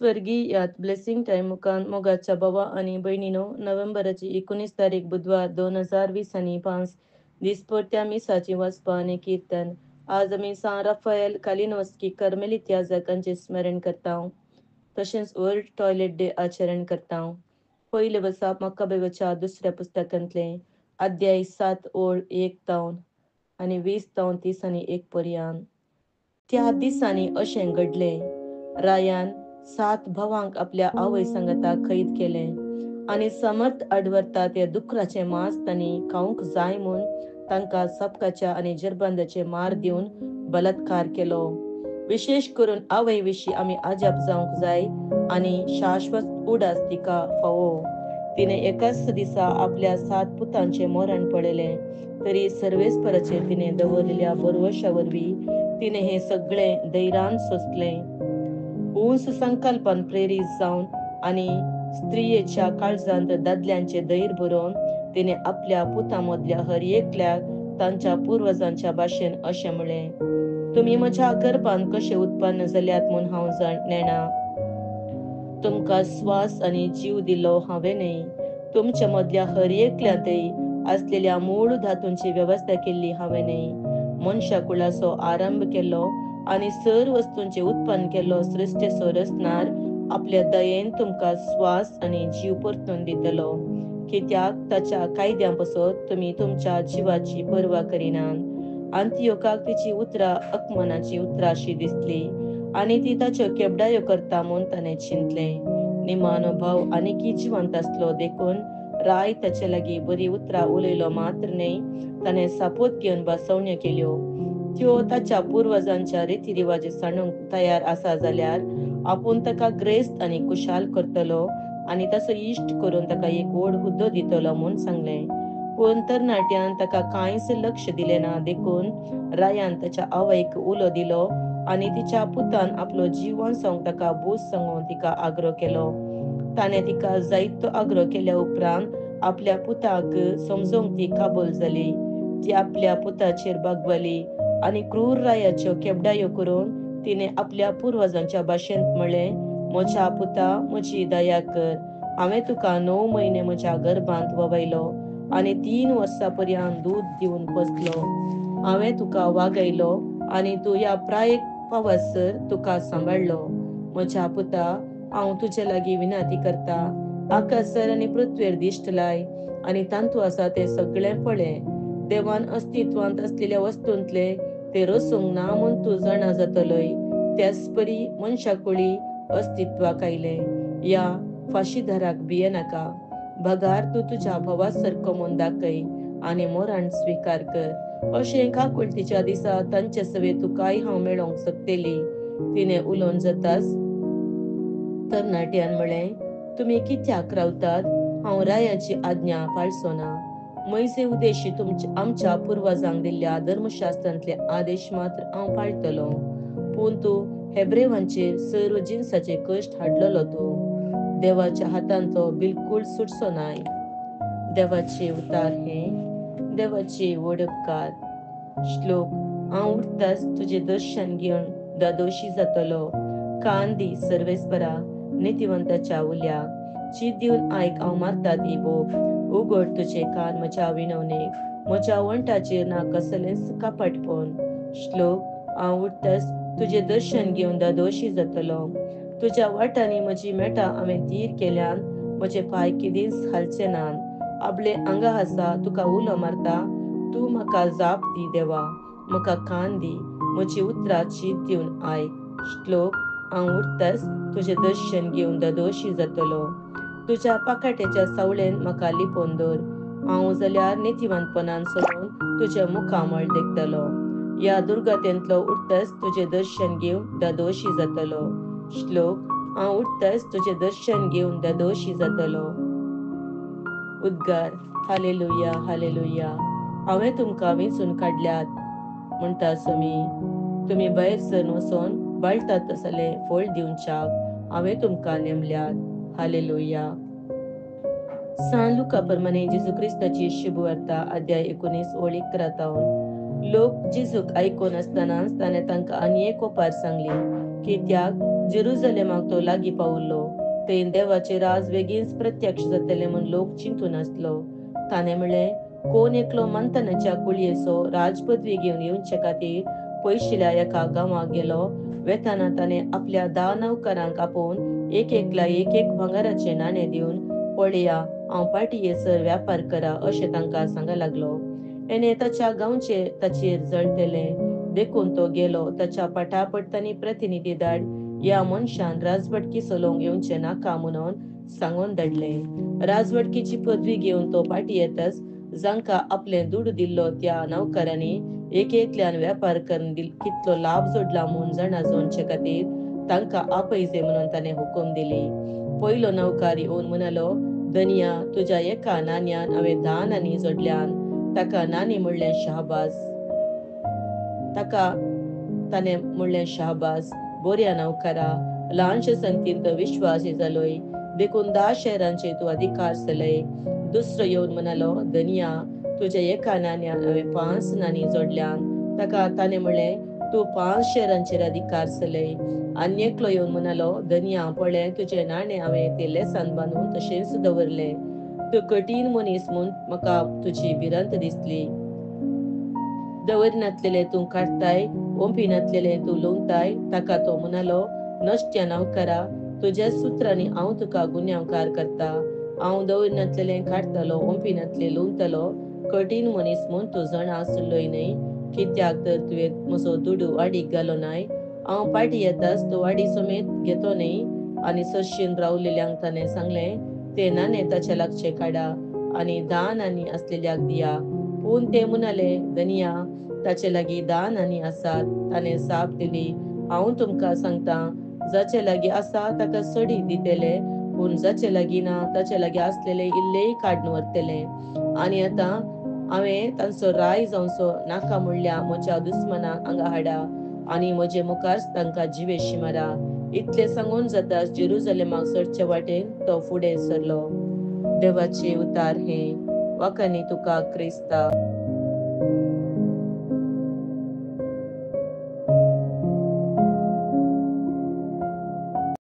स्वर्गीयात blessing time मुखान मोगाच्या भावा आणि बहिणीनो, नोव्हेंबराची 19 तारीख बुधवार 2020 आणि 5 दिसपट्ट्या मिसाची वचपा आणि कीर्तन. आज आम्ही सा राफाएल कालिनोस्की कर्मेलित याजकांचे स्मरण करता. तसेच वर्ल्ड टॉयलेट डे आचरण करता. पहिले बसा मक्काबेवच्या दुसऱ्या पुस्तकांतले अध्याय 7 ओळ 1 तावन आणि 20 तावन 30 आणि 1 पर्यंत. त्या दिसांनी अशें घडले. रायान 7 भावांक आपल्या आवय संगता कैद केले आणि समर्थ आडवरता ते दुकराचे मांस तांणी खावंक जाय म्हूण तांकां सपकाच्या आणि जरबंदाचे मार दिवन बलात्कार केलो. विशेष करून आवय विशीं आमी अजाप जावंक जाय आणि शाश्वत उडास तिका फावो. तिने एकाच दिसा आपल्या 7 पुतांचे मरण पडले, तरी सर्वेस्पराचेर तिने दवरलेल्या भरवशा वरवीं तिने हे सगळे धैर्यान सोसले. उंच संकल्पान प्रेरीत जावन आणि स्त्रियेच्या काळजांत दादल्यांचे धैर्य भरोवन तिने आपल्या पुतांमदल्या हर एकल्याक तांच्या पूर्वजांच्या भाशेन अशें म्हणलें, तुमी म्हज्या गर्भांत कशे उत्पन्न जाल्यात म्हूण हांव नेणा. तुमकां स्वास आणि जीव दिलो हांवेंनय. तुमच्या मदल्या हर एकल्यातय असलेल्या मूळ धातूंची व्यवस्था केल्ली हांवेंनय. मनशा कुळाचो आरंभ केलो आणि सर्व वस्तूंचे उत्पन्न केलो सृश्टेचो रचणार आपल्या दयेन तुमकां स्वास आणि जीव परतून दितलो. कित्याक ताच्या कायद्यां पासत तुमी तुमच्या जिवाची पर्वा करिनात. अंत्योकाक तिची उतरां अकमनाची उतराशी दिसली आणि ती ताच्यो केबडायो करता म्हूण ताणें चिंतलें. निमानो भाव आनीकी जिवंत आसलो देखून राय ताचे लागीं बरी उतरां उलयलो मात्र न्हय, ताणें सापोत घेवन बसवण्यो केल्यो. त्यो ताच्या पूर्वजांच्या रितीरिवाजी सांडूंक तयार आसा जाल्यार आपूण ताका ग्रेस्त आणि कुशाल करतलो आणि ताचो इश्ट करून ताका एक व्हड हुद्दो दितलो म्हूण सांगलें. पूण तरणाट्यान ताका कांयच लक्ष दिलें ना देखून रायान ताच्या आवयक उलो दिलो आणि तिच्या पुतान आपलो जीव वाचोवंक ताका बूस सांगून तिका आग्रो केलो. ताणें तिका जायतो आग्रो केल्या उपरांत आपल्या पुताक समजोवंक ती काबूल जाली. ती आपल्या पुताचेर बागवली आणि क्रूर रायाच्यो केबडायो करून तिने आपल्या पूर्वजांच्या भाशेंत म्हणलें, म्हज्या पुता म्हजी दया कर. हांवें तुका 9 म्हयने म्हज्या गर्भांत ववयलो आणि 3 वर्सां पर्यंत दूद दिवन पोसलो. हांवें तुका वागयलो आणि तूं ह्या प्रायेक पावसर तुका सांबाळलो. म्हज्या पुता, हांव तुजे लागीं विनंती करता, आकाशार आणि पृथ्वीर दिश्ट लाय आणि तांतू आसा ते सगळें पळय. देवान अस्तित्वांत असलेल्या वस्तूंतले ते रसूंक ना म्हूण तूं जाणा जातलोय. त्याच परी मनशाकुळी अस्तित्वाक आयले. या फाशीदाराक भिये नाका. भगार तूं तुज्या भावा सारको म्हूण दाखय आणि मरण स्विकार कर. अशें काकूळ तिच्या दिसा तांचे सवे तुकाय हांव मेळोवंक शकतेली. तिने उलोवन जाताच तरणाट्यान म्हळें, तुमी कित्याक रावतात? हांव रायाची आज्ञा पाळचो ना. मैजे उदेशी आमच्या पूर्वजांक दिल्ल्या धर्मशास्त्रांतले आदेश मात्र हांव पाळटलो. पूण तूं हेब्रेवांचेर सर्व जिनसाचे कश्ट हाडलोलो तूं. देवाच्या हातान तो बिलकुल सुटचो नाय. देवाचे उतार हे देवाचे व्हड उपकार. श्लोक. हांव उठताच तुझे दर्शन घेवन दादोशी जातलो. कान दी सर्वेस्परा नितिवंताच्या उल्याक. चीत दिवन आयक हांव मारता ती बोब. उगड तुझे कान म्हज्या विनवणेक. म्हज्या वंटाचेर ना कसलेंच कपटपण. श्लोक. हांव उठताच तुझे दर्शन घेवन दादोशी जातलो. तुज्या वाटांनी म्हजी मेटां हांवें तीर केल्यान म्हजे पांय केदींच हालचे नात. आपले आंगा आसा तुका उलो मारता. तूं म्हाका जाप दी देवा. म्हाका कान दी. म्हजी उतरां चीत दिवन आयक. श्लोक. हांव उठताच तुझे दर्शन घेवन दादोशी जातलो. तुज्या पाकाट्याच्या सावळेन म्हाका लिपोवन दवर. हांव जाल्यार नितिवंतपणान चलून तुजे मुखामळ देखतलो. ह्या दुर्गतेंतलो उठताच तुझे दर्शन घेवन दादोशी जातलो. श्लोक. हांव उठताच तुझे दर्शन घेवन दादोशी जातलो. उद्गार. Hallelujah hallelujah. हांवें तुमकां वेंचून काडल्यात म्हणटा तुमी भायर सरून वचोन बाळटात तसले फळ दिवच्याक हांवें तुमकां नेमल्यात. हालेलुया. सान लुका प्रमाणे जेजू क्रिस्ताची शुभ वार्ता अध्याय 19 ओळ 11 लोक जेजूक आयकोन आसतनाच ताणें तांकां आनी एक ओपार सांगली. कित्याक जेरुसलेमाक तो लागीं पावल्लो. थंय देवाचे राज बेगीनच प्रत्यक्ष जातले म्हूण लोक चिंतून आसलो. ताणें म्हणलें, कोण एकलो मंथनाच्या कुळयेचो राजपदवी घेवन येवचे खातीर पयशिल्ल्या एका गांवांत गेलो. वेताना ताणें आपल्या 10 नौकरांक आपोवन एक एक भांगराचें नाणें दिवन, पळया, हांव पाटयेसर व्यापार करा अशें तांकां सांगूंक लागलो. एने ताच्या गांवचे ताचेर जळटले देखून तो गेलो. ताच्या पटापट तांणी प्रतिनिधी धाड ह्या मनशान राजवटकी चलोवंक येवचें नाका म्हणून सांगून धाडलें. राजवटकीची पदवी घेवन तो पाटयेतच जांकां आपलें दूड दिल्लो त्या नौकरांनी एकल्यान व्यापार करून कितलो लाभ जोडला म्हूण जाणा खातीर तांकां आपयजे म्हणून ताणें हुकूम दिली. पयलो नौकार येवन म्हणलो, धनिया, तुज्या एका नाण्यान हांवें 10 नाणी जोडल्यान. ताका नाणी म्हणलें शाहबाज. ताका ताणें म्हणलें शाहबाज, बऱ्या नौकरा, ल्हानशे संगतीन तो विश्वासी जालोय, देखून 10 शेरांचे तूं अधिकार जालय. दुसरो येवन म्हणलो, धनिया, तुज्या एका नाण्यान हांवें 5 नाणी जोडल्यान. ताका ताणें म्हणलें, तूं 5 शेरांचेर अधिकार जालय. आनी एकलो येवन म्हणलो, धनिया, पळय, तुजें नाणें हांवें ते लेसान बांदून तशेंच दवरलें. तूं कठीण मनीस म्हूण म्हाका तुजी भिरांत दिसली. दवरिनातलेले तूं काडटाय, ओंपिनातलेले तूं लुंवताय. ताका तो म्हणलो, नश्ट्या नौकरा, तुज्या सुत्रांनी हांव तुका गुन्यांवकार करता. हांव दवरिनातलेले काडटलो, ओंपिनातले लुंवतलो. कठीण मनीस म्हूण तूं जाणा आसलोय न्हय, कित्याक तर तुवें म्हजो दुडू वाडीक घालो नाय. हांव पाटी येताच तो वाडी समेत घेतो न्हय. आनी सरशीन रावलेल्यांक ताणें सांगलें, ते नाणें ताचे लागचे काडा आनी 10 नाणी आसलेल्याक दिया. पूण ते म्हणले, धनिया, ताचे लागीं 10 नाणी आसात. ताणें साप दिली, हांव तुमकां सांगतां, जाचे लागीं आसा ताका सडी दितले, पूण जाचे लागीं ना ताचे लागीं आसलेले इल्लेय काडून व्हरतले. आनी आतां हांवें तांचो राय जावचो नाका म्हणल्या म्हज्या दुस्मनांक हांगा हाडा आनी म्हजे मुखारच तांकां जिवेशी मारा. इतलें सांगून जाताच जेरुसलेमाक चडचे वाटेन तो फुडें सरलो. देवाचें उतार हें. वाखाणी तुका क्रिस्ता.